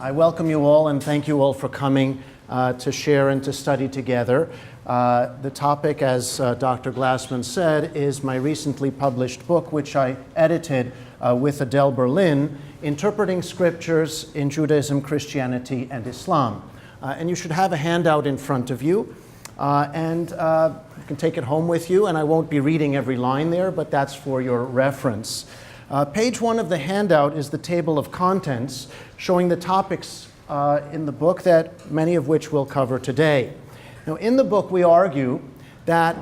I welcome you all and thank you all for coming to share and to study together. The topic, as Dr. Glassman said, is my recently published book, which I edited with Adele Berlin, Interpreting Scriptures in Judaism, Christianity, and Islam. And you should have a handout in front of you. And you can take it home with you, and I won't be reading every line there, but that's for your reference. Page 1 of the handout is the table of contents showing the topics in the book, that many of which we'll cover today. Now, in the book, we argue that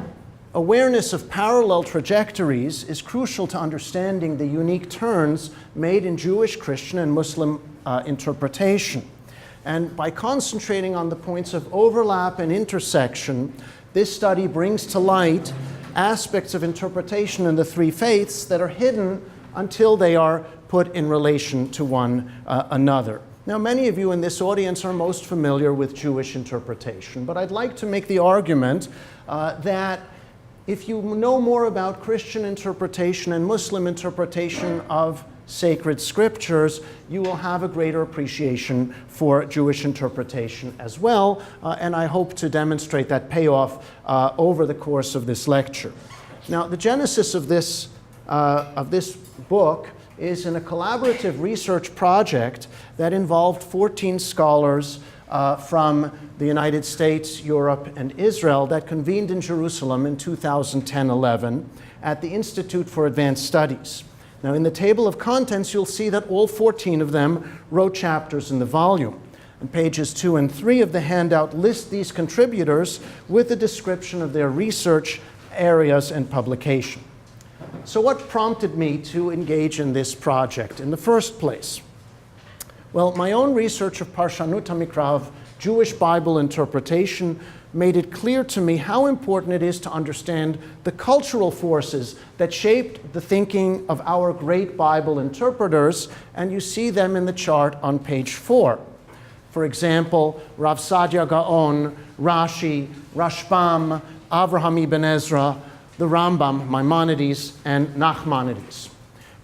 awareness of parallel trajectories is crucial to understanding the unique turns made in Jewish, Christian, and Muslim interpretation. And by concentrating on the points of overlap and intersection, this study brings to light aspects of interpretation in the three faiths that are hidden until they are put in relation to one another. Now, many of you in this audience are most familiar with Jewish interpretation, but I'd like to make the argument that if you know more about Christian interpretation and Muslim interpretation of sacred scriptures, you will have a greater appreciation for Jewish interpretation as well, and I hope to demonstrate that payoff over the course of this lecture. Now, the genesis of this book is in a collaborative research project that involved 14 scholars from the United States, Europe, and Israel that convened in Jerusalem in 2010-11 at the Institute for Advanced Studies. Now, in the table of contents, you'll see that all 14 of them wrote chapters in the volume. And pages 2 and 3 of the handout list these contributors with a description of their research areas and publication. So what prompted me to engage in this project in the first place? Well, my own research of parshanut ha-miqra, of Jewish Bible interpretation, made it clear to me how important it is to understand the cultural forces that shaped the thinking of our great Bible interpreters, and you see them in the chart on page 4. For example, Rav Saadia Gaon, Rashi, Rashbam, Avraham ibn Ezra, the Rambam, Maimonides, and Nachmanides.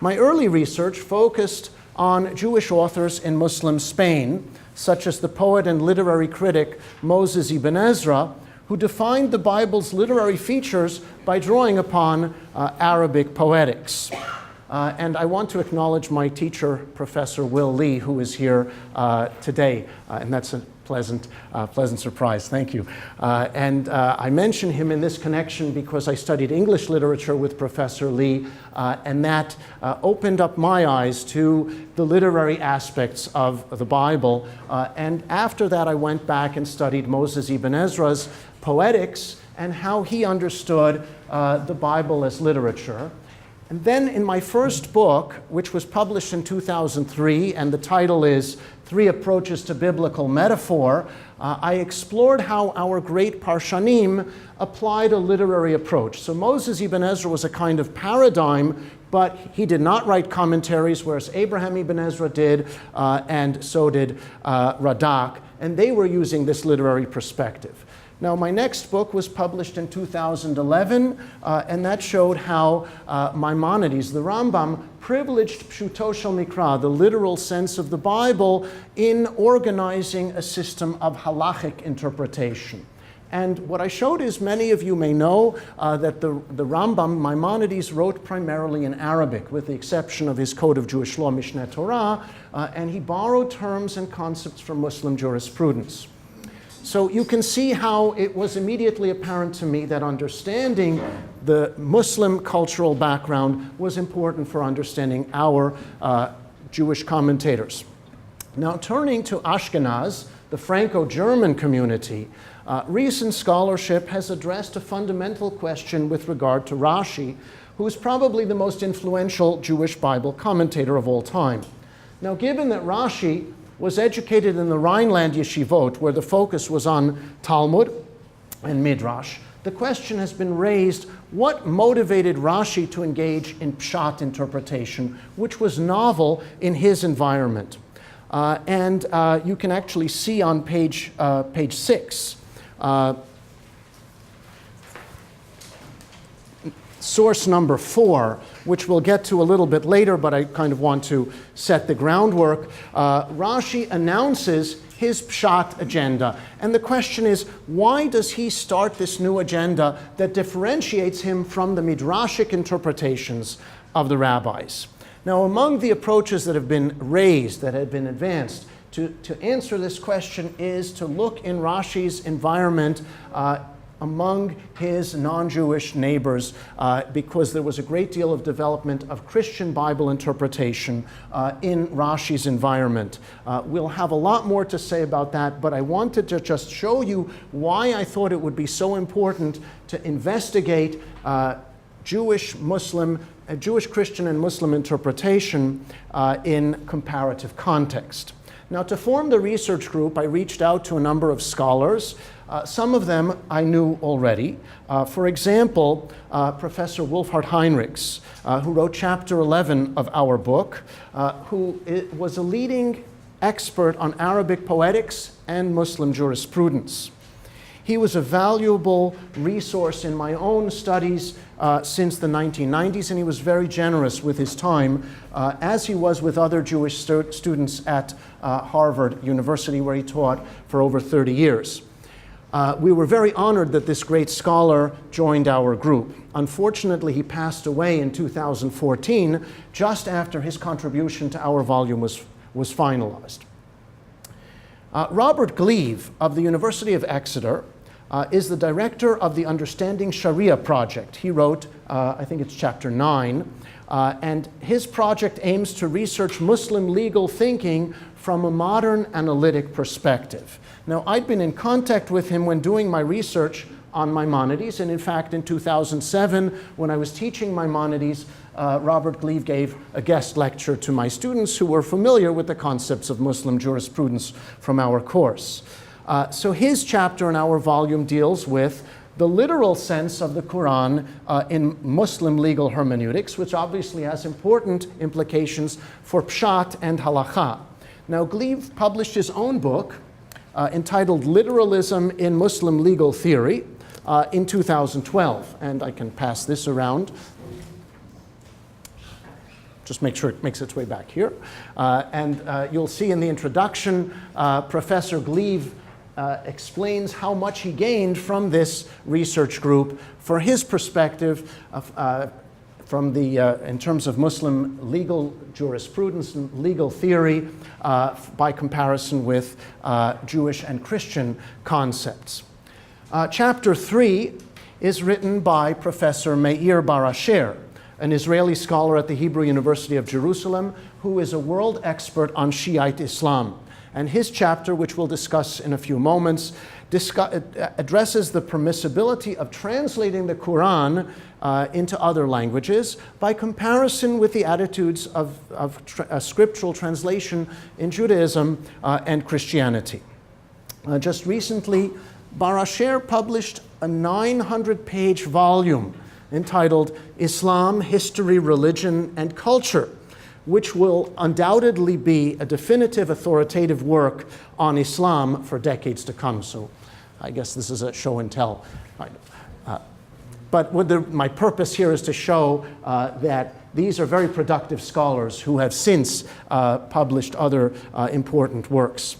My early research focused on Jewish authors in Muslim Spain, such as the poet and literary critic Moses ibn Ezra, who defined the Bible's literary features by drawing upon Arabic poetics. And I want to acknowledge my teacher, Professor Will Lee, who is here today, and that's a pleasant surprise. Thank you. And I mention him in this connection because I studied English literature with Professor Lee, and that opened up my eyes to the literary aspects of the Bible. And after that, I went back and studied Moses ibn Ezra's poetics and how he understood the Bible as literature. And then in my first book, which was published in 2003, and the title is Three Approaches to Biblical Metaphor, I explored how our great Parshanim applied a literary approach. So Moses ibn Ezra was a kind of paradigm, but he did not write commentaries, whereas Abraham ibn Ezra did, and so did Radak, and they were using this literary perspective. Now, my next book was published in 2011, and that showed how Maimonides, the Rambam, privileged pshuto shel mikra, the literal sense of the Bible, in organizing a system of halachic interpretation. And what I showed is, many of you may know that the Rambam, Maimonides, wrote primarily in Arabic, with the exception of his Code of Jewish Law, Mishneh Torah, and he borrowed terms and concepts from Muslim jurisprudence. So you can see how it was immediately apparent to me that understanding the Muslim cultural background was important for understanding our Jewish commentators. Now, turning to Ashkenaz, the Franco-German community, recent scholarship has addressed a fundamental question with regard to Rashi, who is probably the most influential Jewish Bible commentator of all time. Now, given that Rashi was educated in the Rhineland yeshivot, where the focus was on Talmud and Midrash, the question has been raised, what motivated Rashi to engage in pshat interpretation, which was novel in his environment? And you can actually see on page 6, source number 4, which we'll get to a little bit later, but I kind of want to set the groundwork. Rashi announces his pshat agenda. And the question is, why does he start this new agenda that differentiates him from the midrashic interpretations of the rabbis? Now, among the approaches that have been raised, that have been advanced, to answer this question is to look in Rashi's environment among his non-Jewish neighbors, because there was a great deal of development of Christian Bible interpretation in Rashi's environment. We'll have a lot more to say about that, but I wanted to just show you why I thought it would be so important to investigate Jewish, Christian, and Muslim interpretation in comparative context. Now, to form the research group, I reached out to a number of scholars. Some of them I knew already. For example, Professor Wolfhard Heinrichs, who wrote chapter 11 of our book, who was a leading expert on Arabic poetics and Muslim jurisprudence. He was a valuable resource in my own studies since the 1990s, and he was very generous with his time, as he was with other Jewish students at Harvard University, where he taught for over 30 years. We were very honored that this great scholar joined our group. Unfortunately, he passed away in 2014, just after his contribution to our volume was finalized. Robert Gleave of the University of Exeter is the director of the Understanding Sharia project. He wrote, I think it's chapter 9, and his project aims to research Muslim legal thinking from a modern analytic perspective. Now, I'd been in contact with him when doing my research on Maimonides, and in fact, in 2007, when I was teaching Maimonides, Robert Gleave gave a guest lecture to my students who were familiar with the concepts of Muslim jurisprudence from our course. So his chapter in our volume deals with the literal sense of the Quran in Muslim legal hermeneutics, which obviously has important implications for pshat and halakha. Now, Gleave published his own book entitled Literalism in Muslim Legal Theory in 2012, and I can pass this around. Just make sure it makes its way back here. And you'll see in the introduction, Professor Gleave explains how much he gained from this research group for his perspective from the, in terms of Muslim legal jurisprudence and legal theory by comparison with Jewish and Christian concepts. Chapter 3 is written by Professor Meir Barasher, an Israeli scholar at the Hebrew University of Jerusalem, who is a world expert on Shiite Islam. And his chapter, which we'll discuss in a few moments, addresses the permissibility of translating the Quran into other languages by comparison with the attitudes of scriptural translation in Judaism and Christianity. Just recently, Barasher published a 900-page volume entitled Islam, History, Religion, and Culture, which will undoubtedly be a definitive authoritative work on Islam for decades to come. So I guess this is a show and tell. But my purpose here is to show that these are very productive scholars who have since published other important works.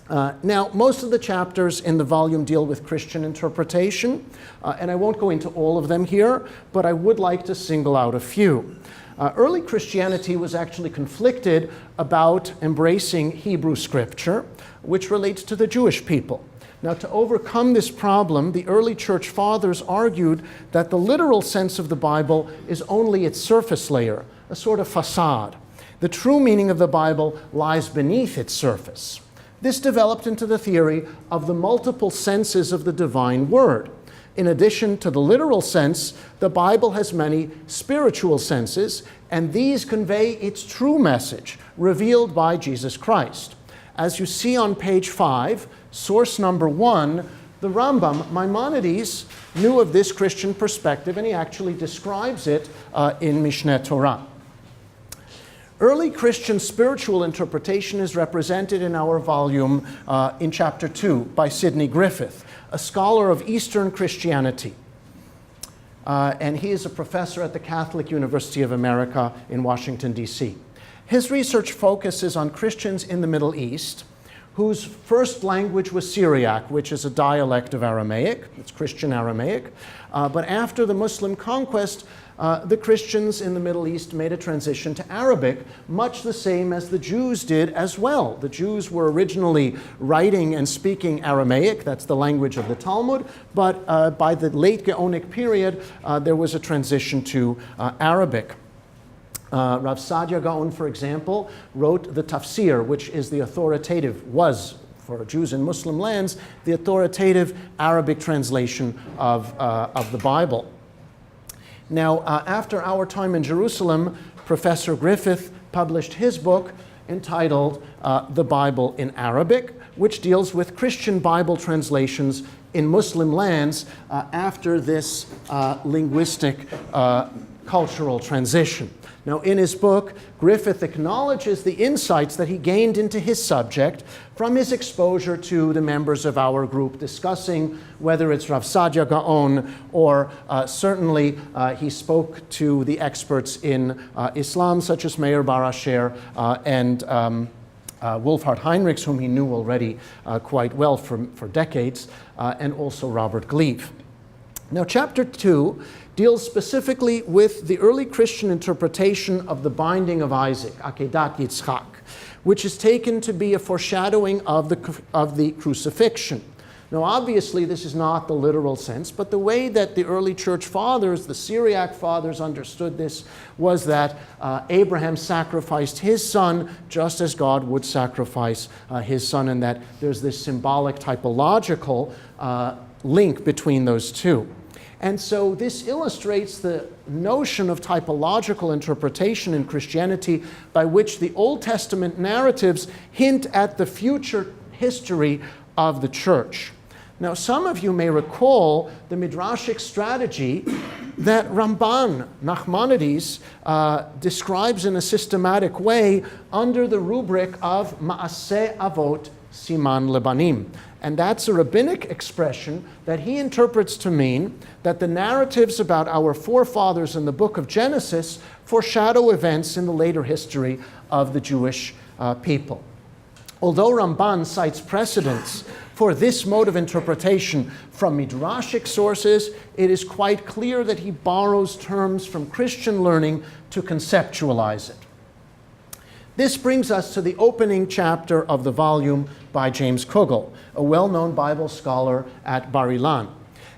Now, most of the chapters in the volume deal with Christian interpretation, and I won't go into all of them here, but I would like to single out a few. Early Christianity was actually conflicted about embracing Hebrew scripture, which relates to the Jewish people. Now, to overcome this problem, the early church fathers argued that the literal sense of the Bible is only its surface layer, a sort of facade. The true meaning of the Bible lies beneath its surface. This developed into the theory of the multiple senses of the divine word. In addition to the literal sense, the Bible has many spiritual senses, and these convey its true message, revealed by Jesus Christ. As you see on page 5, source number 1, the Rambam, Maimonides, knew of this Christian perspective, and he actually describes it in Mishneh Torah. Early Christian spiritual interpretation is represented in our volume in chapter 2 by Sidney Griffith, a scholar of Eastern Christianity. and he is a professor at the Catholic University of America in Washington, D.C. His research focuses on Christians in the Middle East whose first language was Syriac, which is a dialect of Aramaic. It's Christian Aramaic. But after the Muslim conquest, the Christians in the Middle East made a transition to Arabic, much the same as the Jews did as well. The Jews were originally writing and speaking Aramaic, that's the language of the Talmud, but by the late Gaonic period, there was a transition to Arabic. Rav Saadia Gaon, for example, wrote the Tafsir, which is the authoritative, was for Jews in Muslim lands, the authoritative Arabic translation of the Bible. Now, after our time in Jerusalem, Professor Griffith published his book entitled The Bible in Arabic, which deals with Christian Bible translations in Muslim lands after this linguistic cultural transition. Now, in his book, Griffith acknowledges the insights that he gained into his subject from his exposure to the members of our group discussing whether it's Rav Saadia Gaon or certainly he spoke to the experts in Islam such as Meir Bar Asher and Wolfhard Heinrichs, whom he knew already quite well for decades, and also Robert Gleave. Now, chapter 2 deals specifically with the early Christian interpretation of the binding of Isaac, Akedat Yitzchak, which is taken to be a foreshadowing of the crucifixion. Now, obviously, this is not the literal sense, but the way that the early church fathers, the Syriac fathers, understood this was that Abraham sacrificed his son just as God would sacrifice his son, and that there's this symbolic typological link between those two. And so this illustrates the notion of typological interpretation in Christianity by which the Old Testament narratives hint at the future history of the church. Now, some of you may recall the Midrashic strategy that Ramban, Maimonides, describes in a systematic way under the rubric of Ma'aseh Avot Siman Lebanim. And that's a rabbinic expression that he interprets to mean that the narratives about our forefathers in the book of Genesis foreshadow events in the later history of the Jewish people. Although Ramban cites precedents for this mode of interpretation from Midrashic sources, it is quite clear that he borrows terms from Christian learning to conceptualize it. This brings us to the opening chapter of the volume by James Kugel, a well-known Bible scholar at Bar Ilan.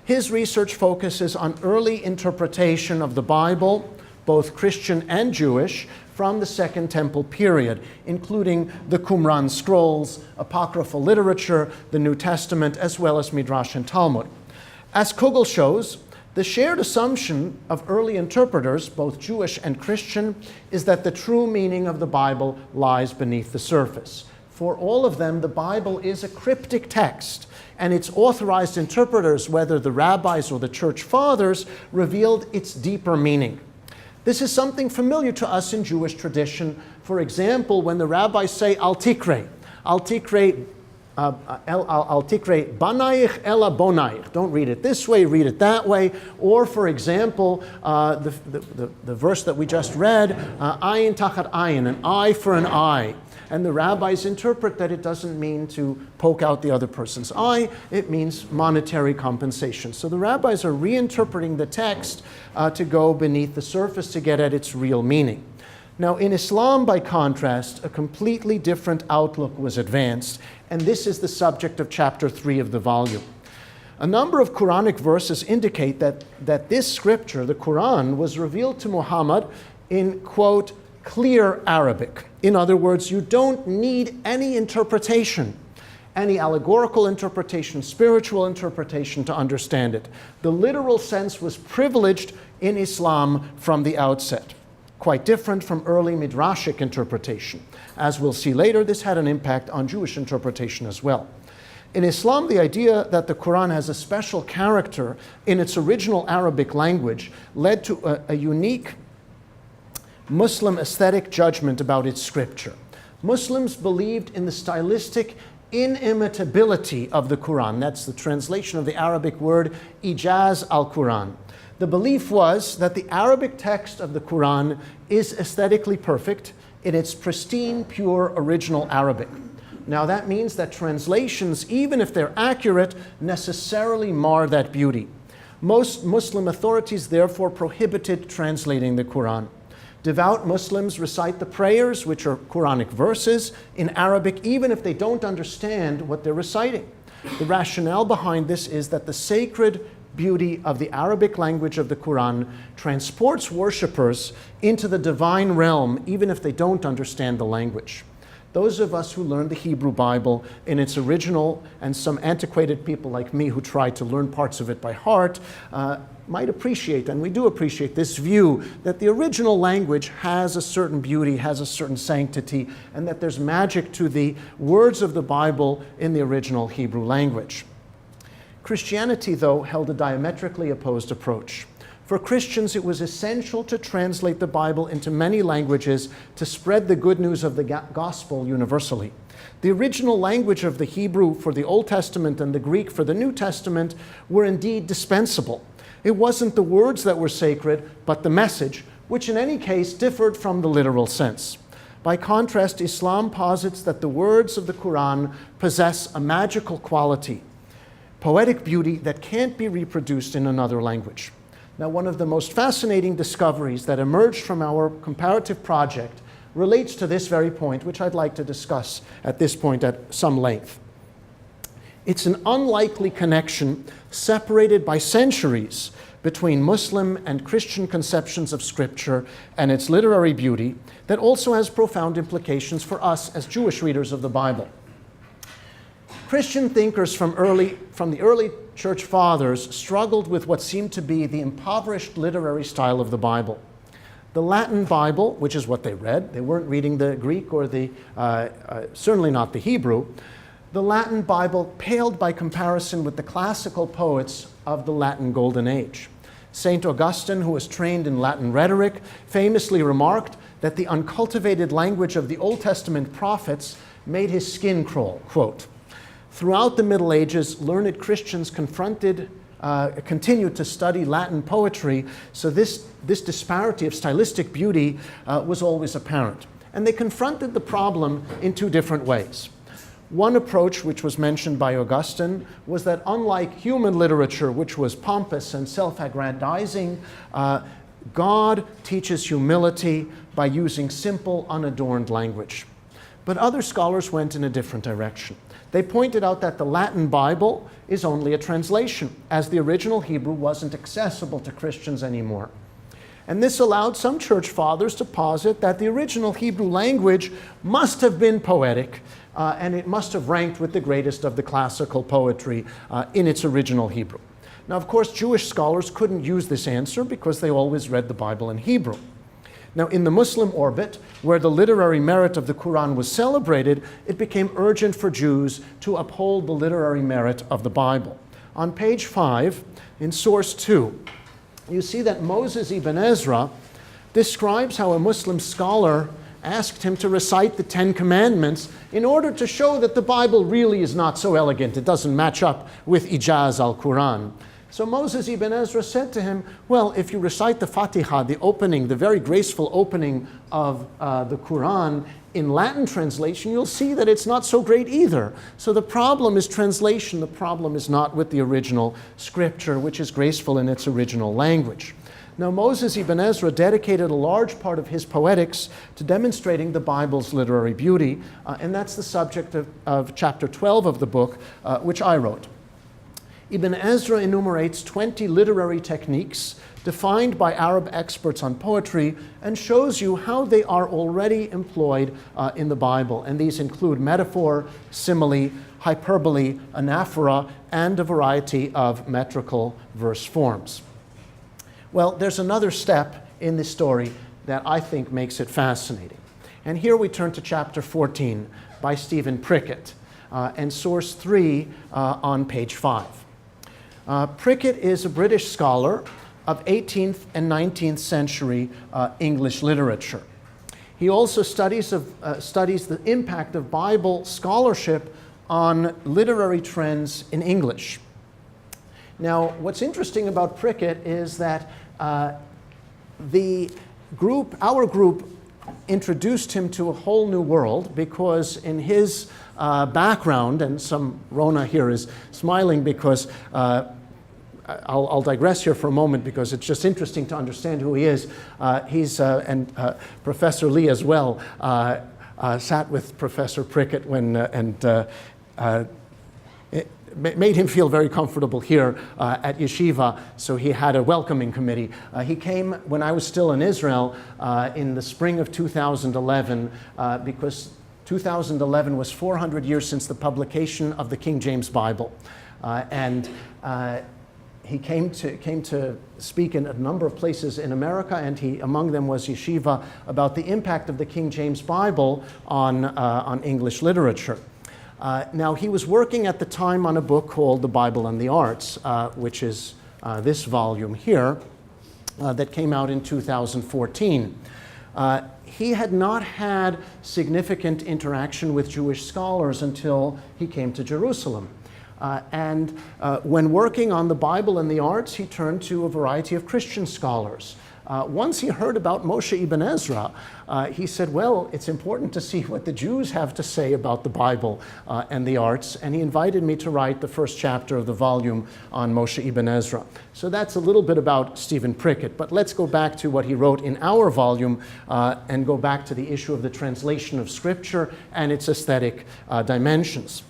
His research focuses on early interpretation of the Bible, both Christian and Jewish, from the Second Temple period, including the Qumran scrolls, apocryphal literature, the New Testament, as well as Midrash and Talmud. As Kugel shows, the shared assumption of early interpreters, both Jewish and Christian, is that the true meaning of the Bible lies beneath the surface. For all of them, the Bible is a cryptic text, and its authorized interpreters, whether the rabbis or the church fathers, revealed its deeper meaning. This is something familiar to us in Jewish tradition. For example, when the rabbis say, Al Tikre banayich ela bonayich. Don't read it this way, read it that way. Or, for example, the verse that we just read, ayin tachat ayin, an eye for an eye. And the rabbis interpret that it doesn't mean to poke out the other person's eye, it means monetary compensation. So the rabbis are reinterpreting the text to go beneath the surface to get at its real meaning. Now, in Islam, by contrast, a completely different outlook was advanced, and this is the subject of chapter 3 of the volume. A number of Quranic verses indicate that this scripture, the Quran, was revealed to Muhammad in, quote, clear Arabic. In other words, you don't need any interpretation, any allegorical interpretation, spiritual interpretation to understand it. The literal sense was privileged in Islam from the outset. Quite different from early Midrashic interpretation. As we'll see later, this had an impact on Jewish interpretation as well. In Islam, the idea that the Quran has a special character in its original Arabic language led to a unique Muslim aesthetic judgment about its scripture. Muslims believed in the stylistic inimitability of the Quran. That's the translation of the Arabic word ijaz al-Quran. The belief was that the Arabic text of the Quran is aesthetically perfect in its pristine, pure, original Arabic. Now that means that translations, even if they're accurate, necessarily mar that beauty. Most Muslim authorities therefore prohibited translating the Quran. Devout Muslims recite the prayers, which are Quranic verses, in Arabic, even if they don't understand what they're reciting. The rationale behind this is that the sacred beauty of the Arabic language of the Quran transports worshippers into the divine realm, even if they don't understand the language. Those of us who learn the Hebrew Bible in its original, and some antiquated people like me who try to learn parts of it by heart, might appreciate, and we do appreciate, this view that the original language has a certain beauty, has a certain sanctity, and that there's magic to the words of the Bible in the original Hebrew language. Christianity, though, held a diametrically opposed approach. For Christians, it was essential to translate the Bible into many languages to spread the good news of the gospel universally. The original language of the Hebrew for the Old Testament and the Greek for the New Testament were indeed dispensable. It wasn't the words that were sacred, but the message, which in any case differed from the literal sense. By contrast, Islam posits that the words of the Quran possess a magical quality, poetic beauty that can't be reproduced in another language. Now, one of the most fascinating discoveries that emerged from our comparative project relates to this very point, which I'd like to discuss at this point at some length. It's an unlikely connection separated by centuries between Muslim and Christian conceptions of Scripture and its literary beauty that also has profound implications for us as Jewish readers of the Bible. Christian thinkers from the early church fathers struggled with what seemed to be the impoverished literary style of the Bible. The Latin Bible, which is what they read, they weren't reading the Greek or certainly not the Hebrew. The Latin Bible paled by comparison with the classical poets of the Latin Golden Age. St. Augustine, who was trained in Latin rhetoric, famously remarked that the uncultivated language of the Old Testament prophets made his skin crawl, quote. Throughout the Middle Ages, learned Christians continued to study Latin poetry, so this disparity of stylistic beauty was always apparent. And they confronted the problem in two different ways. One approach, which was mentioned by Augustine, was that unlike human literature, which was pompous and self-aggrandizing, God teaches humility by using simple, unadorned language. But other scholars went in a different direction. They pointed out that the Latin Bible is only a translation, as the original Hebrew wasn't accessible to Christians anymore. And this allowed some church fathers to posit that the original Hebrew language must have been poetic, and it must have ranked with the greatest of the classical poetry in its original Hebrew. Now, of course, Jewish scholars couldn't use this answer because they always read the Bible in Hebrew. Now, in the Muslim orbit, where the literary merit of the Quran was celebrated, it became urgent for Jews to uphold the literary merit of the Bible. On page 5, in source 2, you see that Moses ibn Ezra describes how a Muslim scholar asked him to recite the Ten Commandments in order to show that the Bible really is not so elegant. It doesn't match up with Ijaz al-Quran. So Moses ibn Ezra said to him, well, if you recite the Fatiha, the opening, the very graceful opening of the Quran in Latin translation, you'll see that it's not so great either. So the problem is translation. The problem is not with the original scripture, which is graceful in its original language. Now, Moses ibn Ezra dedicated a large part of his poetics to demonstrating the Bible's literary beauty, and that's the subject of chapter 12 of the book, which I wrote. Ibn Ezra enumerates 20 literary techniques defined by Arab experts on poetry and shows you how they are already employed in the Bible. And these include metaphor, simile, hyperbole, anaphora, and a variety of metrical verse forms. Well, there's another step in this story that I think makes it fascinating. And here we turn to chapter 14 by Stephen Prickett and source 3 on page 5. Prickett is a British scholar of 18th and 19th century English literature. He also studies the impact of Bible scholarship on literary trends in English. Now, what's interesting about Prickett is that our group introduced him to a whole new world, because in his background, and Rona here is smiling because I'll digress here for a moment because it's just interesting to understand who he is. And Professor Lee as well sat with Professor Prickett it made him feel very comfortable here at Yeshiva, so he had a welcoming committee. He came when I was still in Israel in the spring of 2011 because 2011 was 400 years since the publication of the King James Bible. He came to speak in a number of places in America, and among them was Yeshiva, about the impact of the King James Bible on English literature. Now, he was working at the time on a book called The Bible and the Arts, which is this volume here, that came out in 2014. He had not had significant interaction with Jewish scholars until he came to Jerusalem. When working on the Bible and the arts, he turned to a variety of Christian scholars. Once he heard about Moshe ibn Ezra, he said, well, it's important to see what the Jews have to say about the Bible and the arts, and he invited me to write the first chapter of the volume on Moshe ibn Ezra. So that's a little bit about Stephen Prickett, but let's go back to what he wrote in our volume and go back to the issue of the translation of Scripture and its aesthetic dimensions.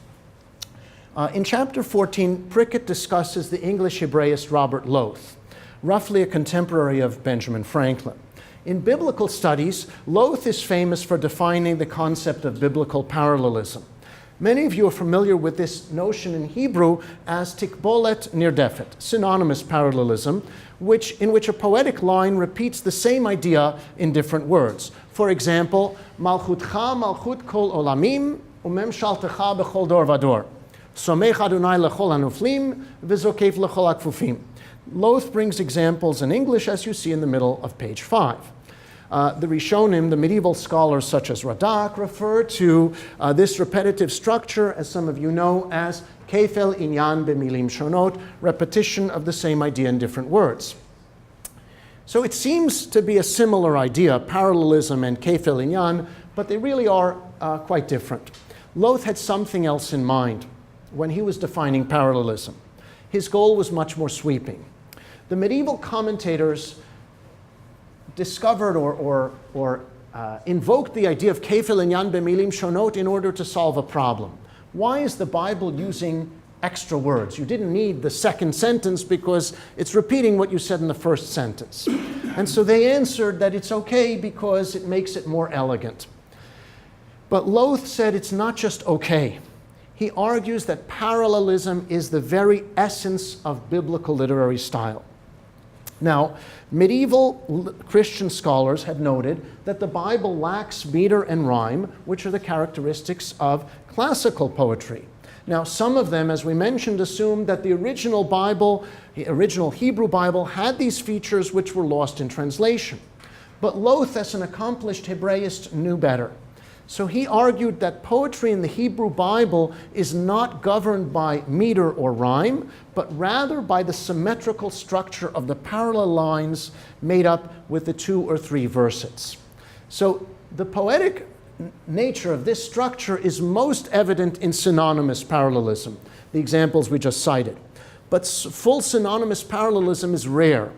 In chapter 14, Prickett discusses the English Hebraist Robert Loth, roughly a contemporary of Benjamin Franklin. In biblical studies, Loth is famous for defining the concept of biblical parallelism. Many of you are familiar with this notion in Hebrew as tikbolet nirdefet, synonymous parallelism, in which a poetic line repeats the same idea in different words. For example, Malchutcha malchut kol olamim, umemshaltecha bechol dor vador. Somech Adonai lechol hanuflim, v'zokev lechol hakfufim. Loth brings examples in English, as you see in the middle of page 5. The Rishonim, the medieval scholars such as Radak, refer to this repetitive structure, as some of you know, as kefel inyan b'milim shonot, repetition of the same idea in different words. So it seems to be a similar idea, parallelism and kefel inyan, but they really are quite different. Loth had something else in mind when he was defining parallelism. His goal was much more sweeping. The medieval commentators discovered or invoked the idea of kefil inyan b'milim shonot in order to solve a problem. Why is the Bible using extra words? You didn't need the second sentence because it's repeating what you said in the first sentence. And so they answered that it's okay because it makes it more elegant. But Loth said it's not just okay. He argues that parallelism is the very essence of biblical literary style. Now, medieval Christian scholars had noted that the Bible lacks meter and rhyme, which are the characteristics of classical poetry. Now, some of them, as we mentioned, assumed that the original Bible, the original Hebrew Bible, had these features which were lost in translation. But Loth, as an accomplished Hebraist, knew better. So he argued that poetry in the Hebrew Bible is not governed by meter or rhyme, but rather by the symmetrical structure of the parallel lines made up with the 2 or 3 versets. So the poetic nature of this structure is most evident in synonymous parallelism, the examples we just cited. But full synonymous parallelism is rare.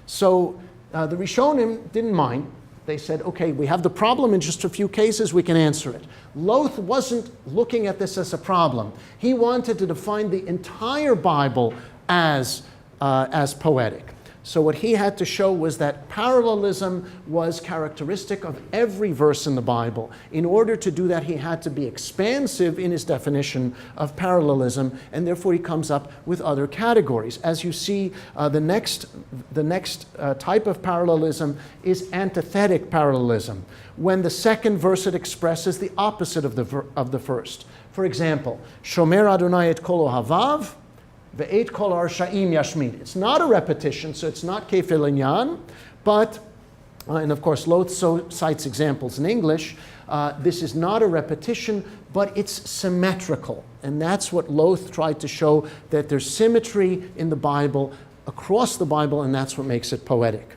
So the Rishonim didn't mind. They said, okay, we have the problem in just a few cases, we can answer it. Loth wasn't looking at this as a problem. He wanted to define the entire Bible as poetic. So what he had to show was that parallelism was characteristic of every verse in the Bible. In order to do that, he had to be expansive in his definition of parallelism, and therefore he comes up with other categories. As you see, the next type of parallelism is antithetic parallelism, when the second verset expresses the opposite of the first. For example, Shomer Adonai et kol ohavav, Ve'et kol harsha'im yashmid. It's not a repetition, so it's not kefil inyan, but And of course, Loth cites examples in English. This is not a repetition, but it's symmetrical. And that's what Loth tried to show, that there's symmetry in the Bible, across the Bible, and that's what makes it poetic.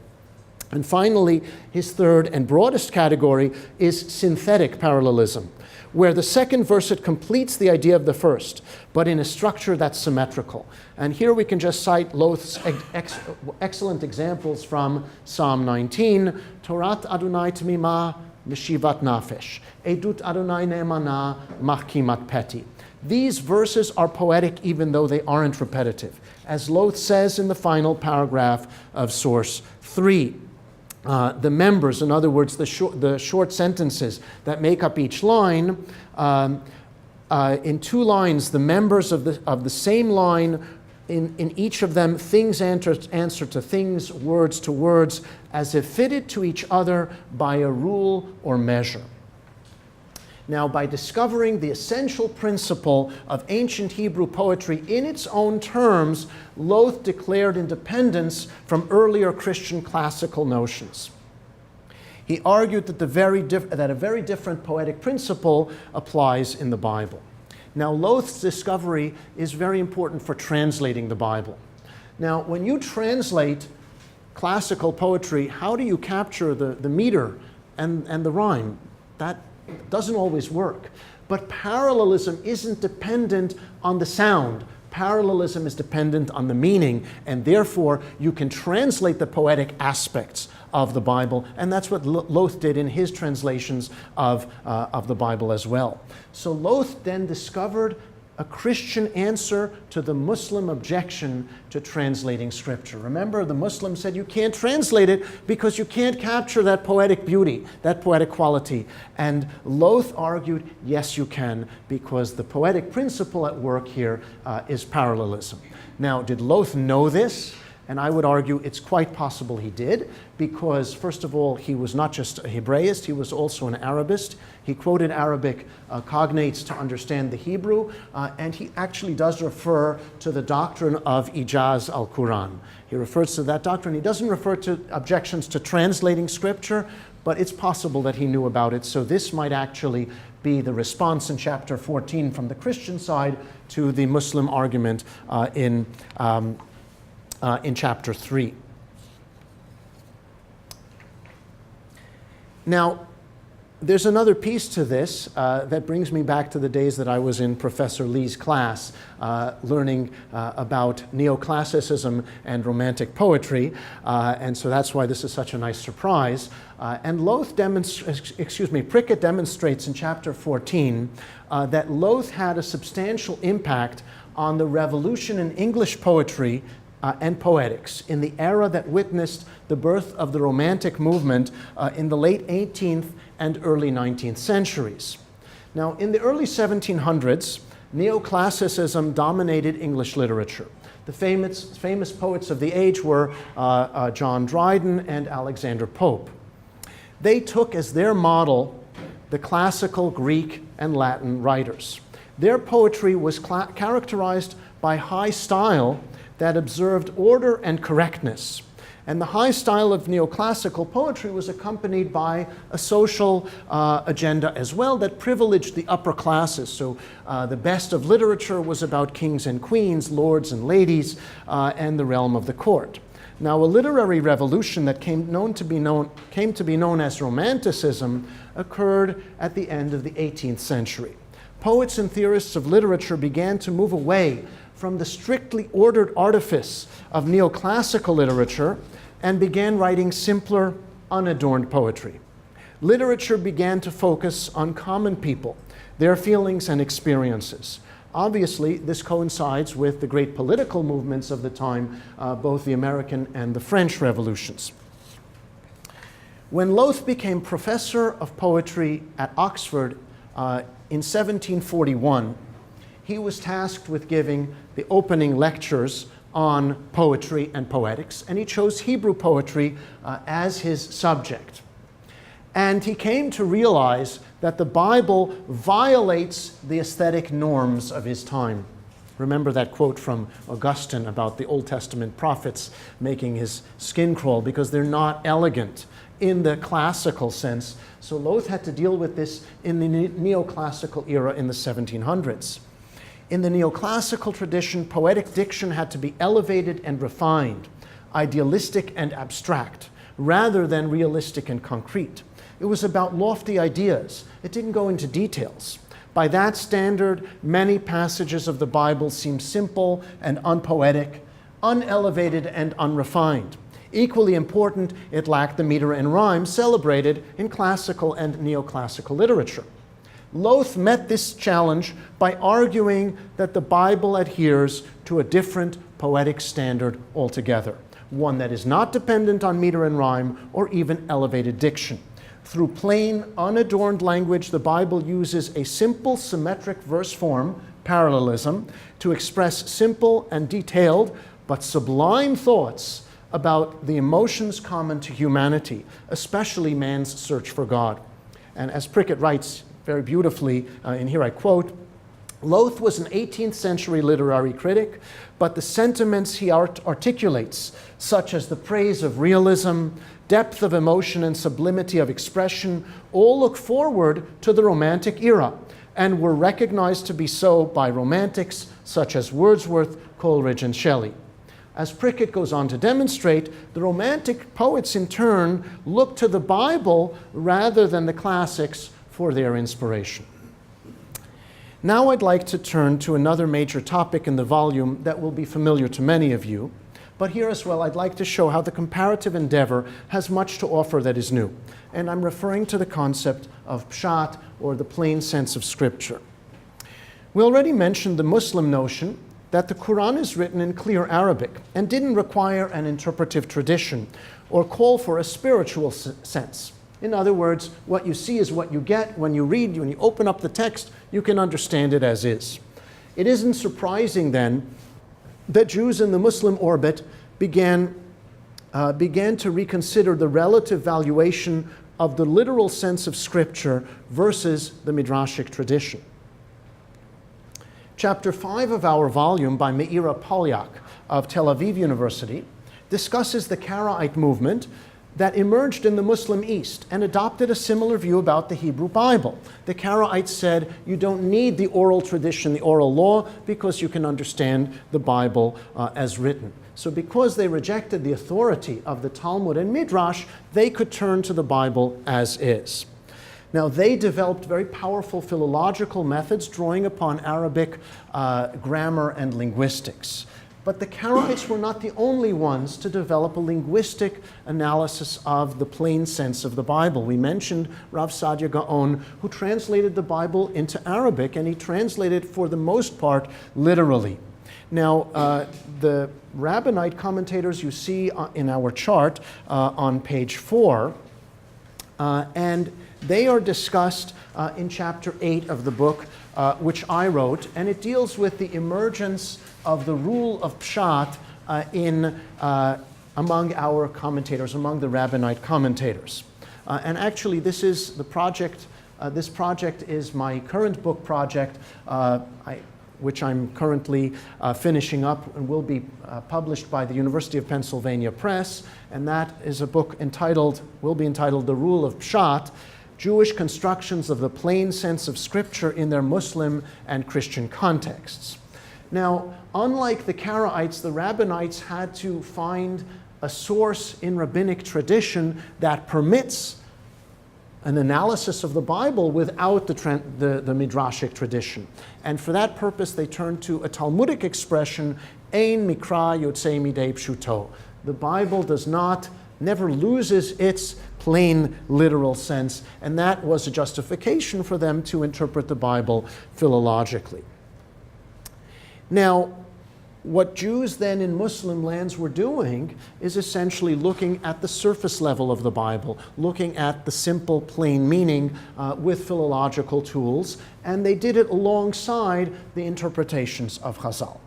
And finally, his third and broadest category is synthetic parallelism, where the second verset completes the idea of the first, but in a structure that's symmetrical. And here we can just cite Loth's excellent examples from Psalm 19, Torat Adonai Tmima Meshivat Nafesh, Edut Adonai Ne'emana Machkimat Peti. These verses are poetic even though they aren't repetitive, as Loth says in the final paragraph of source 3. The members, in other words, the short sentences that make up each line, in 2 lines, the members of the same line, in each of them, things answer to things, words to words, as if fitted to each other by a rule or measure. Now, by discovering the essential principle of ancient Hebrew poetry in its own terms, Loth declared independence from earlier Christian classical notions. He argued that a very different poetic principle applies in the Bible. Now, Loth's discovery is very important for translating the Bible. Now, when you translate classical poetry, how do you capture the meter and the rhyme? That doesn't always work. But parallelism isn't dependent on the sound. Parallelism is dependent on the meaning, and therefore you can translate the poetic aspects of the Bible, and that's what Loth did in his translations of the Bible as well. So Loth then discovered a Christian answer to the Muslim objection to translating Scripture. Remember, the Muslims said you can't translate it because you can't capture that poetic beauty, that poetic quality. And Loth argued, yes, you can, because the poetic principle at work here is parallelism. Now, did Loth know this? And I would argue it's quite possible he did, because first of all, he was not just a Hebraist, he was also an Arabist. He quoted Arabic cognates to understand the Hebrew, and he actually does refer to the doctrine of Ijaz al-Quran. He refers to that doctrine. He doesn't refer to objections to translating Scripture, but it's possible that he knew about it. So this might actually be the response in chapter 14 from the Christian side to the Muslim argument in chapter 3. Now, there's another piece to this that brings me back to the days that I was in Professor Lee's class, learning about neoclassicism and Romantic poetry, and so that's why this is such a nice surprise. And Prickett demonstrates in chapter 14 that Loth had a substantial impact on the revolution in English poetry and poetics in the era that witnessed the birth of the Romantic movement in the late 18th and early 19th centuries. Now, in the early 1700s, neoclassicism dominated English literature. The famous poets of the age were John Dryden and Alexander Pope. They took as their model the classical Greek and Latin writers. Their poetry was characterized by high style that observed order and correctness. And the high style of neoclassical poetry was accompanied by a social agenda as well that privileged the upper classes. So the best of literature was about kings and queens, lords and ladies, and the realm of the court. Now, a literary revolution that came to be known as Romanticism occurred at the end of the 18th century. Poets and theorists of literature began to move away from the strictly ordered artifice of neoclassical literature and began writing simpler, unadorned poetry. Literature began to focus on common people, their feelings and experiences. Obviously, this coincides with the great political movements of the time, both the American and the French revolutions. When Loth became professor of poetry at Oxford in 1741, he was tasked with giving the opening lectures on poetry and poetics, and he chose Hebrew poetry as his subject. And he came to realize that the Bible violates the aesthetic norms of his time. Remember that quote from Augustine about the Old Testament prophets making his skin crawl because they're not elegant in the classical sense. So Lowth had to deal with this in the neoclassical era in the 1700s. In the neoclassical tradition, poetic diction had to be elevated and refined, idealistic and abstract, rather than realistic and concrete. It was about lofty ideas. It didn't go into details. By that standard, many passages of the Bible seem simple and unpoetic, unelevated and unrefined. Equally important, it lacked the meter and rhyme celebrated in classical and neoclassical literature. Lowth met this challenge by arguing that the Bible adheres to a different poetic standard altogether, one that is not dependent on meter and rhyme or even elevated diction. Through plain, unadorned language, the Bible uses a simple, symmetric verse form, parallelism, to express simple and detailed but sublime thoughts about the emotions common to humanity, especially man's search for God. And as Prickett writes very beautifully, and here I quote, Lowth was an 18th century literary critic, but the sentiments he articulates, such as the praise of realism, depth of emotion, and sublimity of expression, all look forward to the Romantic era and were recognized to be so by Romantics such as Wordsworth, Coleridge, and Shelley. As Prickett goes on to demonstrate, the Romantic poets in turn looked to the Bible rather than the classics for their inspiration. Now I'd like to turn to another major topic in the volume that will be familiar to many of you, but here as well I'd like to show how the comparative endeavor has much to offer that is new, and I'm referring to the concept of pshat, or the plain sense of Scripture. We already mentioned the Muslim notion that the Quran is written in clear Arabic and didn't require an interpretive tradition or call for a spiritual sense. In other words, what you see is what you get. When you read, when you open up the text, you can understand it as is. It isn't surprising then that Jews in the Muslim orbit began to reconsider the relative valuation of the literal sense of Scripture versus the Midrashic tradition. Chapter 5 of our volume by Meira Polyak of Tel Aviv University discusses the Karaite movement that emerged in the Muslim East and adopted a similar view about the Hebrew Bible. The Karaites said you don't need the oral tradition, the oral law, because you can understand the Bible as written. So because they rejected the authority of the Talmud and Midrash, they could turn to the Bible as is. Now, they developed very powerful philological methods drawing upon Arabic grammar and linguistics. But the Karaites were not the only ones to develop a linguistic analysis of the plain sense of the Bible. We mentioned Rav Saadia Gaon, who translated the Bible into Arabic, and he translated for the most part literally. Now, the Rabbinite commentators you see in our chart on page 4, and they are discussed in chapter 8 of the book, which I wrote, and it deals with the emergence of the rule of pshat among our commentators, among the Rabbinite commentators. And actually, this is the project. This project is my current book project, which I'm currently finishing up and will be published by the University of Pennsylvania Press. And that is a book will be entitled The Rule of Pshat, Jewish Constructions of the Plain Sense of Scripture in Their Muslim and Christian Contexts. Now, unlike the Karaites, the Rabbinites had to find a source in rabbinic tradition that permits an analysis of the Bible without the Midrashic tradition. And for that purpose, they turned to a Talmudic expression, ein mikra yotzei midei pshuto. The Bible never loses its plain literal sense, and that was a justification for them to interpret the Bible philologically. Now, what Jews then in Muslim lands were doing is essentially looking at the surface level of the Bible, looking at the simple, plain meaning with philological tools, and they did it alongside the interpretations of Chazal.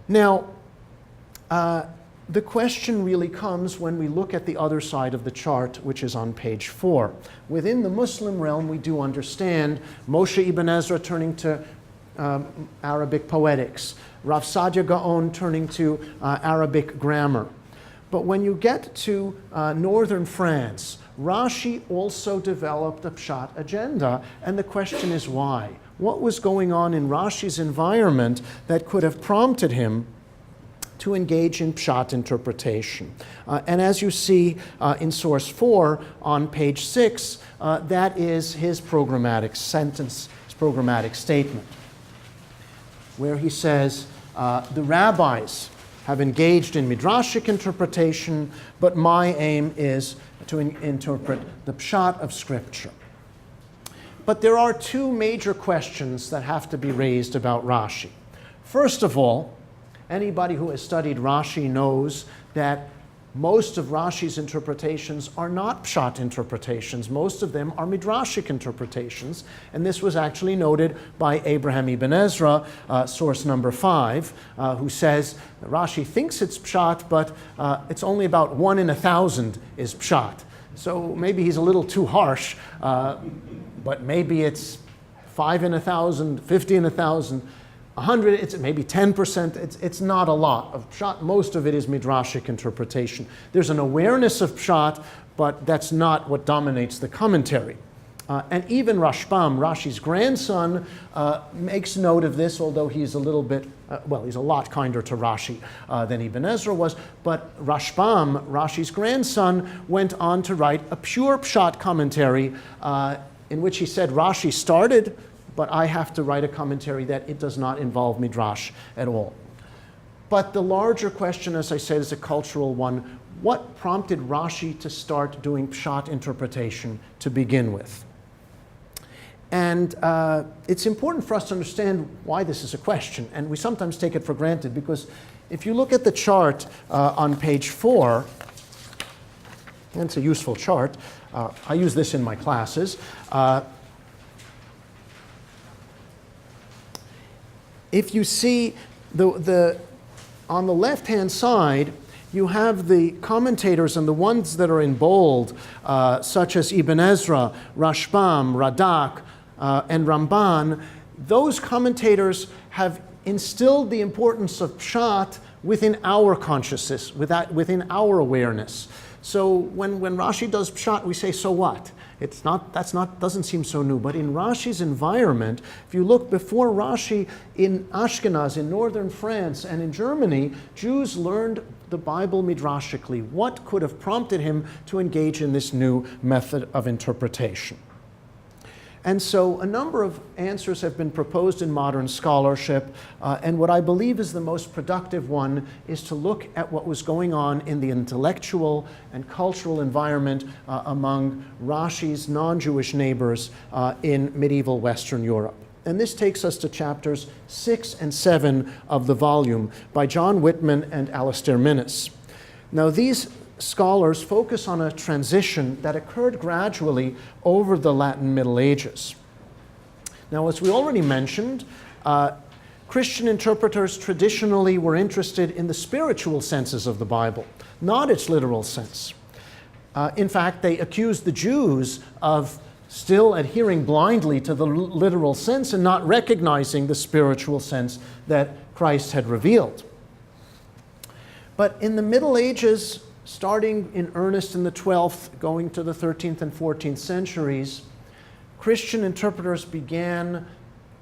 Now, the question really comes when we look at the other side of the chart, which is on page 4. Within the Muslim realm, we do understand Moshe ibn Ezra turning to Arabic poetics, Rav Saadia Gaon turning to Arabic grammar. But when you get to northern France, Rashi also developed a pshat agenda, and the question is why? What was going on in Rashi's environment that could have prompted him to engage in pshat interpretation? And as you see in source 4 on page 6, that is his programmatic sentence, his programmatic statement, where he says, the rabbis have engaged in midrashic interpretation, but my aim is to interpret the pshat of Scripture. But there are two major questions that have to be raised about Rashi. First of all, anybody who has studied Rashi knows that most of Rashi's interpretations are not pshat interpretations. Most of them are midrashic interpretations. And this was actually noted by Abraham ibn Ezra, source number 5, who says that Rashi thinks it's pshat, but it's only about 1 in 1,000 is pshat. So maybe he's a little too harsh, but maybe it's 5 in 1,000, 50 in 1,000. 100, it's maybe 10%, it's not a lot of pshat. Most of it is midrashic interpretation. There's an awareness of pshat, but that's not what dominates the commentary. And even Rashbam, Rashi's grandson, makes note of this, although he's a little bit, he's a lot kinder to Rashi than Ibn Ezra was. But Rashbam, Rashi's grandson, went on to write a pure pshat commentary in which he said Rashi started, but I have to write a commentary that it does not involve midrash at all. But the larger question, as I said, is a cultural one. What prompted Rashi to start doing pshat interpretation to begin with? And it's important for us to understand why this is a question, and we sometimes take it for granted, because if you look at the chart on page 4, and it's a useful chart, I use this in my classes, if you see on the left-hand side, you have the commentators and the ones that are in bold, such as Ibn Ezra, Rashbam, Radak, and Ramban. Those commentators have instilled the importance of pshat within our consciousness, within our awareness. So when Rashi does pshat, we say, so what? Doesn't seem so new. But in Rashi's environment, if you look before Rashi in Ashkenaz, in northern France, and in Germany, Jews learned the Bible midrashically. What could have prompted him to engage in this new method of interpretation? And so a number of answers have been proposed in modern scholarship, and what I believe is the most productive one is to look at what was going on in the intellectual and cultural environment among Rashi's non-Jewish neighbors in medieval Western Europe. And this takes us to chapters 6 and 7 of the volume by John Whitman and Alastair Minnis. Now these scholars focus on a transition that occurred gradually over the Latin Middle Ages. Now, as we already mentioned, Christian interpreters traditionally were interested in the spiritual senses of the Bible, not its literal sense. In fact, they accused the Jews of still adhering blindly to the literal sense and not recognizing the spiritual sense that Christ had revealed. But in the Middle Ages, starting in earnest in the 12th, going to the 13th and 14th centuries, Christian interpreters began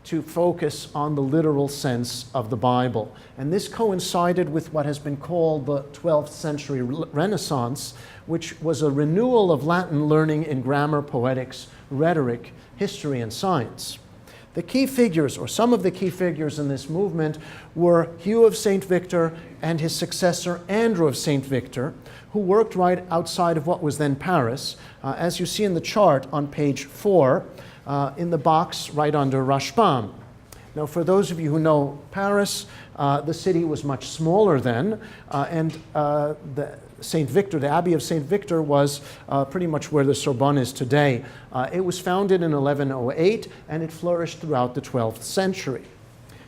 to focus on the literal sense of the Bible. And this coincided with what has been called the 12th century Renaissance, which was a renewal of Latin learning in grammar, poetics, rhetoric, history, and science. The key figures, or some of the key figures in this movement, were Hugh of St. Victor and his successor Andrew of St. Victor, who worked right outside of what was then Paris, as you see in the chart on page 4, in the box right under Rashbam. Now, for those of you who know Paris, the city was much smaller then, and the Abbey of St. Victor was pretty much where the Sorbonne is today. It was founded in 1108, and it flourished throughout the 12th century.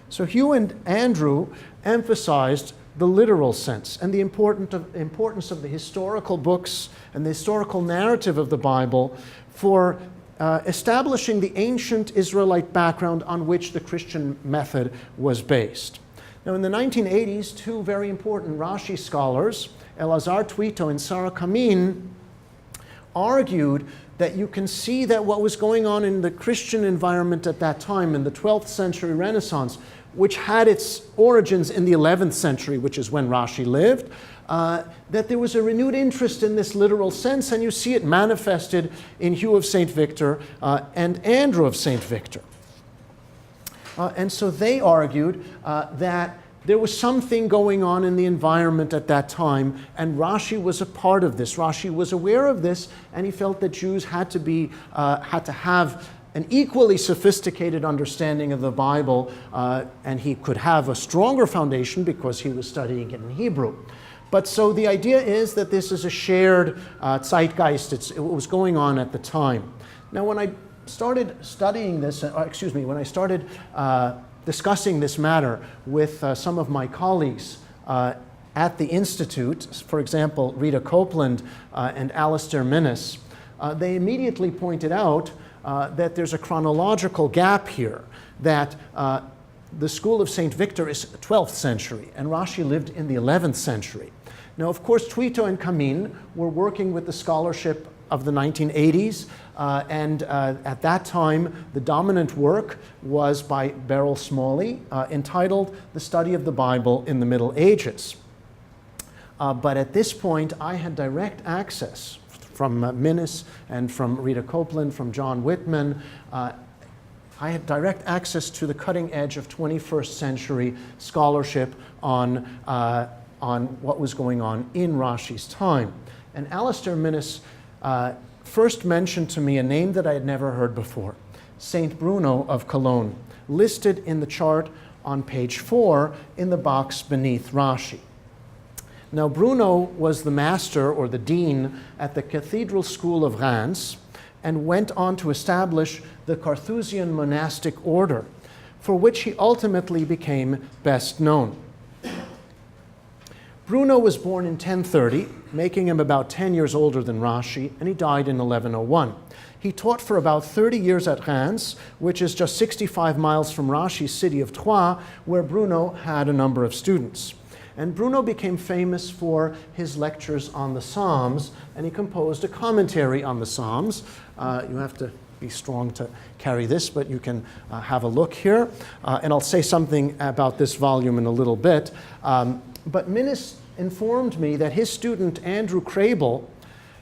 So Hugh and Andrew emphasized the literal sense and the importance of the historical books and the historical narrative of the Bible for establishing the ancient Israelite background on which the Christian method was based. Now, in the 1980s, two very important Rashi scholars, Elazar Twito and Sarah Kamin, argued that you can see that what was going on in the Christian environment at that time, in the 12th century Renaissance, which had its origins in the 11th century, which is when Rashi lived, that there was a renewed interest in this literal sense, and you see it manifested in Hugh of St. Victor and Andrew of St. Victor. And so they argued that there was something going on in the environment at that time, and Rashi was a part of this. Rashi was aware of this, and he felt that Jews had to have an equally sophisticated understanding of the Bible, and he could have a stronger foundation because he was studying it in Hebrew. But so the idea is that this is a shared zeitgeist. It was going on at the time. Now, when I started studying this, when I started discussing this matter with some of my colleagues at the Institute, for example, Rita Copeland and Alistair Minnis, they immediately pointed out that there's a chronological gap here, that the school of St. Victor is 12th century, and Rashi lived in the 11th century. Now, of course, Twito and Kamin were working with the scholarship of the 1980s, and at that time, the dominant work was by Beryl Smalley, entitled The Study of the Bible in the Middle Ages. But at this point, I had direct access from Minnis and from Rita Copeland, from John Whitman. I had direct access to the cutting edge of 21st century scholarship on what was going on in Rashi's time. And Alistair Minnis first mentioned to me a name that I had never heard before, Saint Bruno of Cologne, listed in the chart on page 4 in the box beneath Rashi. Now, Bruno was the master or the dean at the Cathedral School of Reims and went on to establish the Carthusian monastic order, for which he ultimately became best known. Bruno was born in 1030, making him about 10 years older than Rashi, and he died in 1101. He taught for about 30 years at Reims, which is just 65 miles from Rashi's city of Troyes, where Bruno had a number of students. And Bruno became famous for his lectures on the Psalms, and he composed a commentary on the Psalms. You have to be strong to carry this, but you can have a look here. And I'll say something about this volume in a little bit. But Minnis informed me that his student, Andrew Kraebel,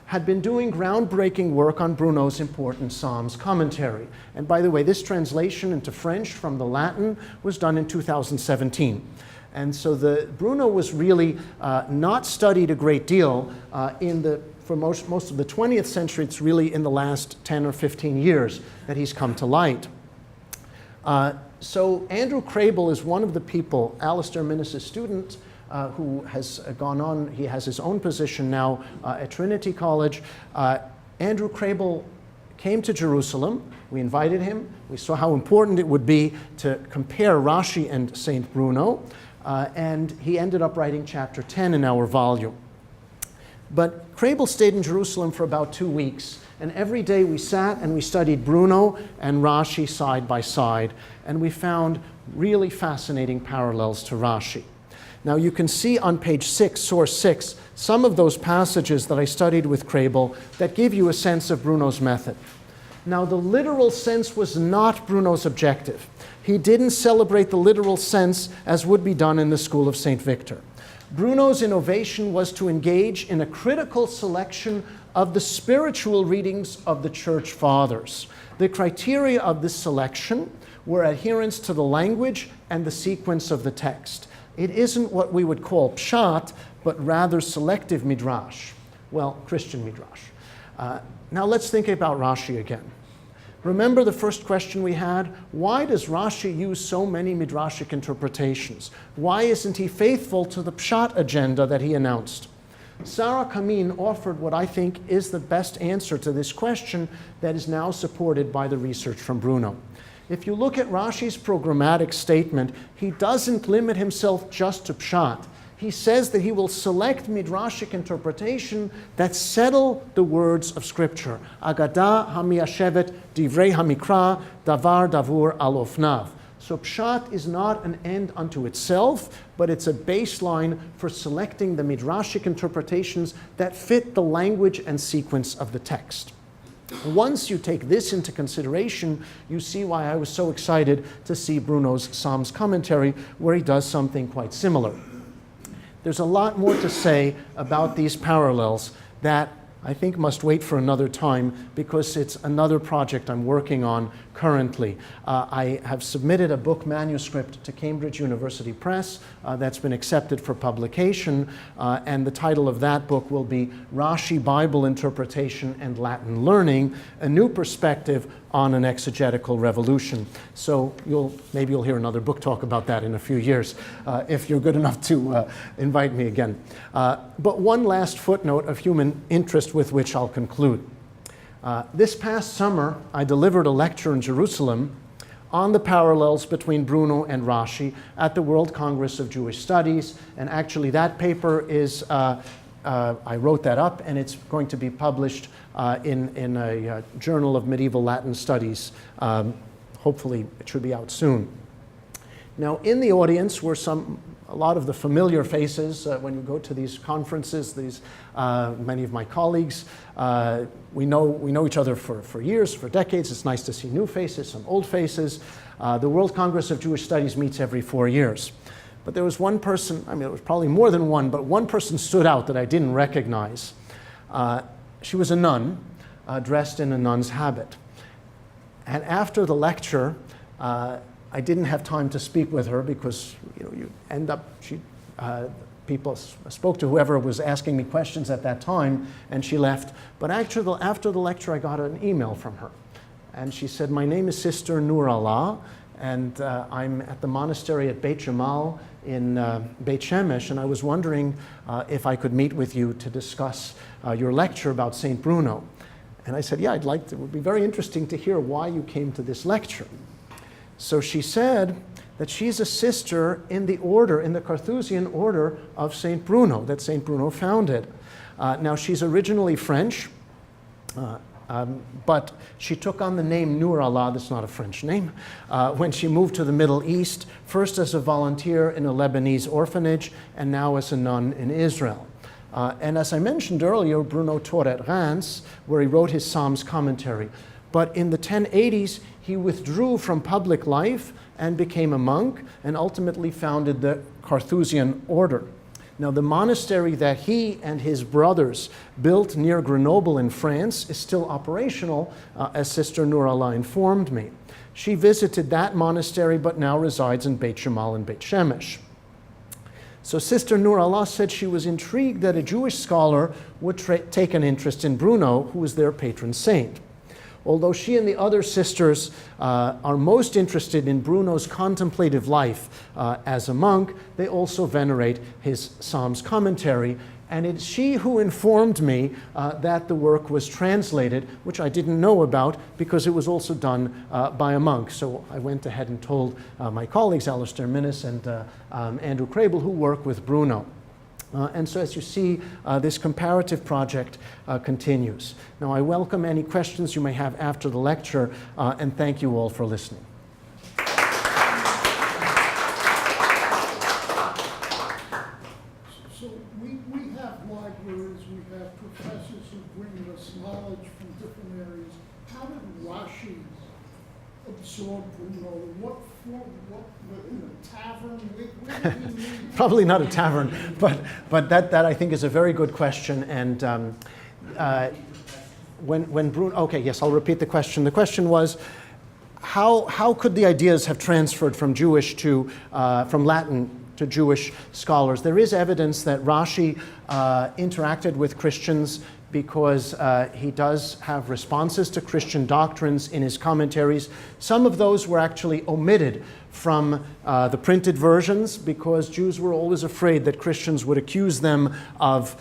had been doing groundbreaking work on Bruno's important Psalms commentary. And by the way, this translation into French from the Latin was done in 2017. And so Bruno was really not studied a great deal for most of the 20th century. It's really in the last 10 or 15 years that he's come to light. So Andrew Kraebel is one of the people, Alistair Minnis' student, who has gone on. He has his own position now at Trinity College. Andrew Kraebel came to Jerusalem. We invited him. We saw how important it would be to compare Rashi and St. Bruno. And he ended up writing chapter 10 in our volume. But Kraebel stayed in Jerusalem for about 2 weeks, and every day we sat and we studied Bruno and Rashi side by side, and we found really fascinating parallels to Rashi. Now you can see on page 6, source 6, some of those passages that I studied with Kraebel that give you a sense of Bruno's method. Now the literal sense was not Bruno's objective. He didn't celebrate the literal sense as would be done in the school of St. Victor. Bruno's innovation was to engage in a critical selection of the spiritual readings of the church fathers. The criteria of this selection were adherence to the language and the sequence of the text. It isn't what we would call pshat, but rather selective midrash. Well, Christian midrash. Now let's think about Rashi again. Remember the first question we had? Why does Rashi use so many midrashic interpretations? Why isn't he faithful to the pshat agenda that he announced? Sarah Kamin offered what I think is the best answer to this question that is now supported by the research from Bruno. If you look at Rashi's programmatic statement, he doesn't limit himself just to pshat. he says that he will select midrashic interpretation that settle the words of Scripture. Agadah ha-miyashevet divrei ha-miqra davar davur al ofnav. So pshat is not an end unto itself, but it's a baseline for selecting the midrashic interpretations that fit the language and sequence of the text. Once you take this into consideration, you see why I was so excited to see Bruno's Psalms commentary, where he does something quite similar. There's a lot more to say about these parallels that I think must wait for another time, because it's another project I'm working on currently. I have submitted a book manuscript to Cambridge University Press that's been accepted for publication, and the title of that book will be Rashi Bible Interpretation and Latin Learning, a New Perspective on an Exegetical Revolution. So maybe you'll hear another book talk about that in a few years, if you're good enough to invite me again. But one last footnote of human interest with which I'll conclude. This past summer, I delivered a lecture in Jerusalem on the parallels between Bruno and Rashi at the World Congress of Jewish Studies, and actually that paper is, I wrote that up, and it's going to be published in a Journal of Medieval Latin Studies. Hopefully it should be out soon. Now, in the audience were a lot of the familiar faces when you go to these conferences. Many of my colleagues, we know each other for years, for decades. It's nice to see new faces, some old faces. The World Congress of Jewish Studies meets every 4 years. But there was one person, it was probably more than one, but one person stood out that I didn't recognize. She was a nun, dressed in a nun's habit. And after the lecture, I didn't have time to speak with her, because you end up, people spoke to whoever was asking me questions at that time, and she left. But actually, after the lecture, I got an email from her. And she said, "My name is Sister Nur Allah, and I'm at the monastery at Beit Jamal in Beit Shemesh, and I was wondering if I could meet with you to discuss your lecture about St. Bruno." And I said, "Yeah, it would be very interesting to hear why you came to this lecture." So she said that she's a sister in the Carthusian order of St. Bruno, that St. Bruno founded. Now, she's originally French, but she took on the name Nur Allah, that's not a French name, when she moved to the Middle East, first as a volunteer in a Lebanese orphanage, and now as a nun in Israel. And as I mentioned earlier, Bruno taught at Reims, where he wrote his Psalms commentary. But in the 1080s, he withdrew from public life and became a monk, and ultimately founded the Carthusian order. Now, the monastery that he and his brothers built near Grenoble in France is still operational, as Sister Nur Allah informed me. She visited that monastery, but now resides in Beit Jamal and Beit Shemesh. So Sister Nur Allah said she was intrigued that a Jewish scholar would take an interest in Bruno, who was their patron saint. Although she and the other sisters are most interested in Bruno's contemplative life as a monk, they also venerate his Psalms commentary. And it's she who informed me that the work was translated, which I didn't know about, because it was also done by a monk. So I went ahead and told my colleagues, Alistair Minnis and Andrew Kraebel, who work with Bruno. And so, as you see, this comparative project continues. Now, I welcome any questions you may have after the lecture, and thank you all for listening. So we have libraries, we have professors who bring us knowledge from different areas. How did Rashi absorb Bruno? What in a tavern? Where did he meet? Probably not a tavern, but that I think is a very good question. And when Bruno, okay, yes, I'll repeat the question. The question was, how could the ideas have transferred from from Latin to Jewish scholars? There is evidence that Rashi interacted with Christians, because he does have responses to Christian doctrines in his commentaries. Some of those were actually omitted from the printed versions, because Jews were always afraid that Christians would accuse them of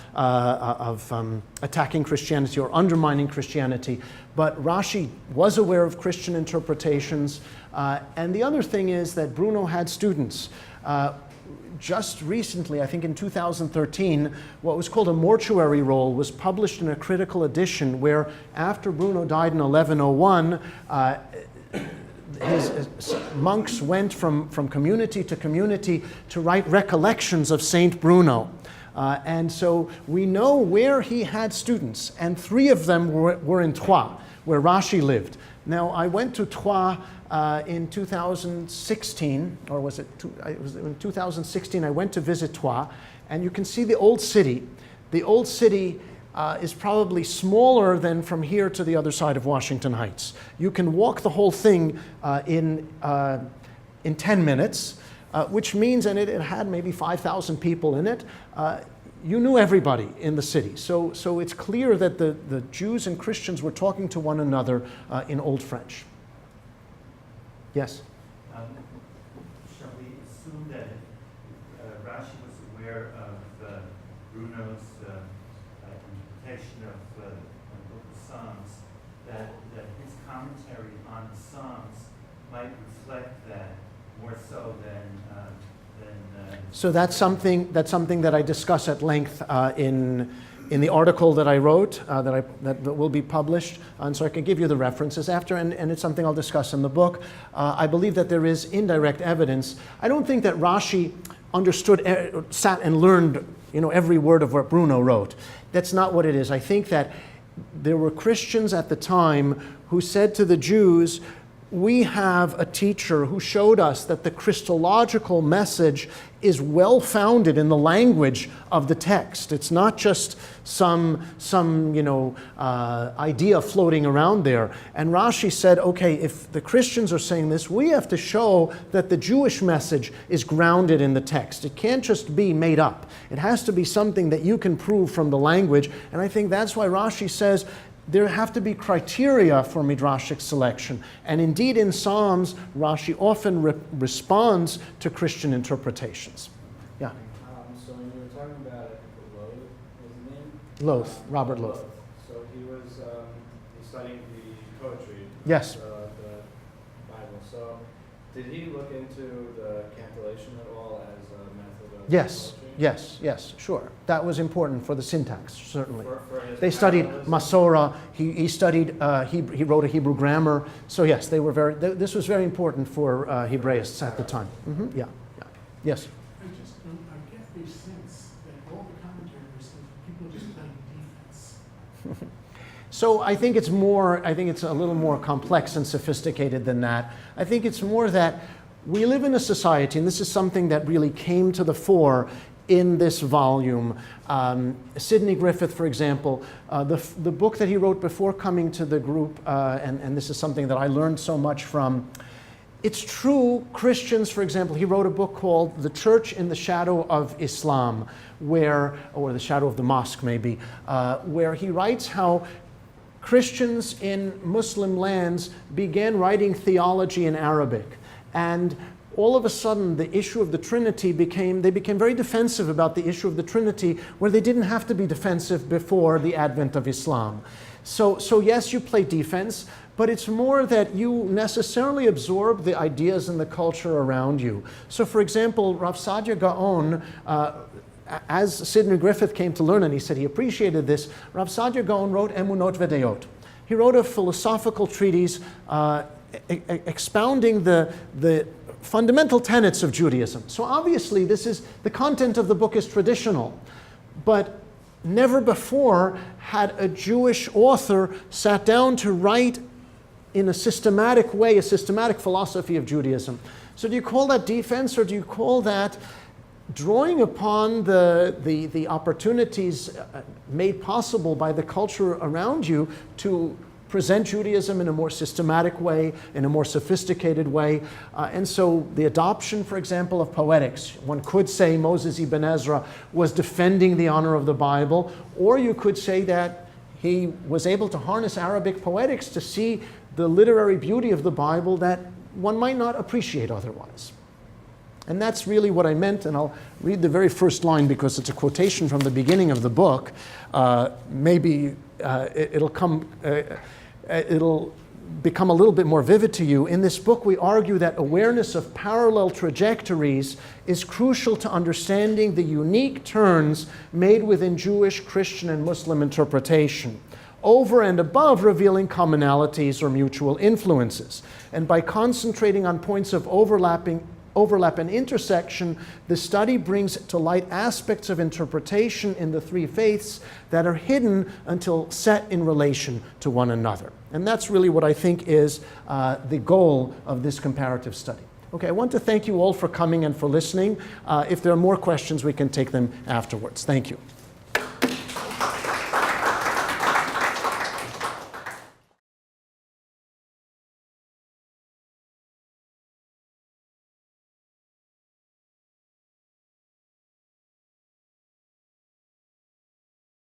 attacking Christianity or undermining Christianity. But Rashi was aware of Christian interpretations. And the other thing is that Bruno had students. just recently, I think in 2013, what was called a mortuary roll was published in a critical edition where after Bruno died in 1101, his monks went from community to community to write recollections of Saint Bruno. And so we know where he had students, and 3 of them were in Troyes, where Rashi lived. Now, I went to Troyes in 2016, or was it in 2016, I went to visit Troyes, and you can see the old city. The old city is probably smaller than from here to the other side of Washington Heights. You can walk the whole thing in 10 minutes, which means, and it had maybe 5,000 people in it, you knew everybody in the city. So it's clear that the Jews and Christians were talking to one another in Old French. Yes? Shall we assume that Rashi was aware of Bruno's interpretation of the Book of Psalms, that his commentary on the Psalms might reflect that more so than So that's something that I discuss at length in the article that I wrote that will be published, and so I can give you the references after, and it's something I'll discuss in the book. I believe that there is indirect evidence. I don't think that Rashi understood, sat and learned, every word of what Bruno wrote. That's not what it is. I think that there were Christians at the time who said to the Jews, we have a teacher who showed us that the Christological message is well founded in the language of the text. It's not just some idea floating around there. And Rashi said, okay, if the Christians are saying this, we have to show that the Jewish message is grounded in the text. It can't just be made up. It has to be something that you can prove from the language. And I think that's why Rashi says there have to be criteria for midrashic selection. And indeed, in Psalms, Rashi often responds to Christian interpretations. Yeah? So when you were talking about, I think, Loth, was his name? Loth, Robert Loth. So he was studying the poetry. Yes. The Bible. So did he look into the cantillation at all as a method of Yes. poetry? Yes, sure. That was important for the syntax, certainly. For his They studied parallelism? Masora. He studied. He wrote a Hebrew grammar. So yes, they were very. This was very important for Hebraists at the time. Yeah. Yes. I get this sense that all the commentators said people just playing defense. So I think it's more. I think it's a little more complex and sophisticated than that. I think it's more that we live in a society, and this is something that really came to the fore in this volume. Sidney Griffith, for example, the book that he wrote before coming to the group, and this is something that I learned so much from. It's true, Christians, for example, he wrote a book called The Church in the Shadow of Islam, or the shadow of the mosque maybe, where he writes how Christians in Muslim lands began writing theology in Arabic. And all of a sudden, the issue of the Trinity they became very defensive about the issue of the Trinity, where they didn't have to be defensive before the advent of Islam. So yes, you play defense, but it's more that you necessarily absorb the ideas and the culture around you. So for example, Rav Saadia Gaon, as Sidney Griffith came to learn, and he said he appreciated this, Rav Saadia Gaon wrote Emunot V'Deyot. He wrote a philosophical treatise expounding the fundamental tenets of Judaism. So obviously the content of the book is traditional, but never before had a Jewish author sat down to write in a systematic way, a systematic philosophy of Judaism. So do you call that defense, or do you call that drawing upon the opportunities made possible by the culture around you to present Judaism in a more systematic way, in a more sophisticated way? And so the adoption, for example, of poetics. One could say Moses Ibn Ezra was defending the honor of the Bible, or you could say that he was able to harness Arabic poetics to see the literary beauty of the Bible that one might not appreciate otherwise. And that's really what I meant, and I'll read the very first line because it's a quotation from the beginning of the book. Maybe it'll become a little bit more vivid to you, in this book we argue that awareness of parallel trajectories is crucial to understanding the unique turns made within Jewish, Christian, and Muslim interpretation, over and above revealing commonalities or mutual influences. And by concentrating on points of overlap and intersection, the study brings to light aspects of interpretation in the three faiths that are hidden until set in relation to one another. And that's really what I think is the goal of this comparative study. Okay, I want to thank you all for coming and for listening. If there are more questions, we can take them afterwards. Thank you.